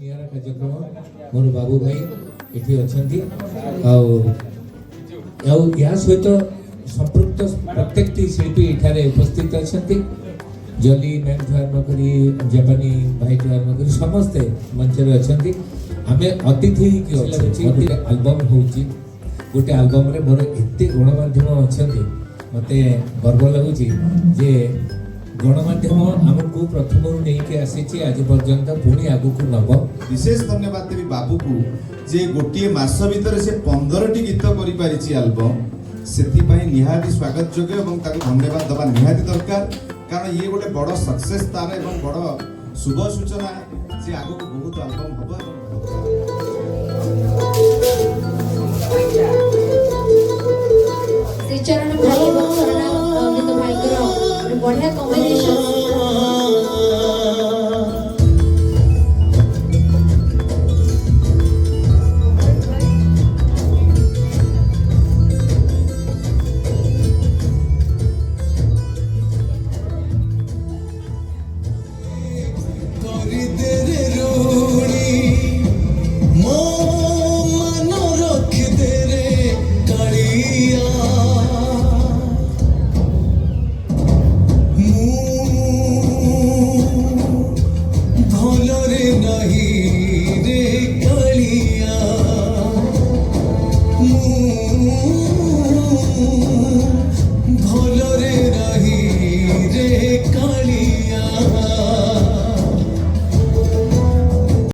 नियारा कार्यक्रम मोर बाबू भाई ये अच्छा या सहित संपृक्त प्रत्येक शिल्पी एठारे उपस्थित अच्छा जली मैम ठू आरम्भ कर जापानी भाई ठू आरम्भ कर समस्ते मंच अच्छा आम अतिथि आलबम हो गोटे आलबम रे मोर एत गणमाध्यम अच्छा मत गर्व लगुच जे गणमाध्यम आमको प्रथम नहीं आसी आज पर्यंत पुणी आगक नब विशेष धन्यवाद देवी बाबू को जे गोटे मास भितर से 15टी गीत करि पारिछि एल्बम सेथिपाई निहाती स्वागत योग्य एवं ताको धन्यवाद दबा निहाती दरकार कारण ये गोटे बड़ सक्सेस तार एवं बड़ शुभ सूचना जे आगक बहुत एल्बम हबो श्रीचरण भाई एवं शरण भाई बढ़िया कॉम्बिनेशन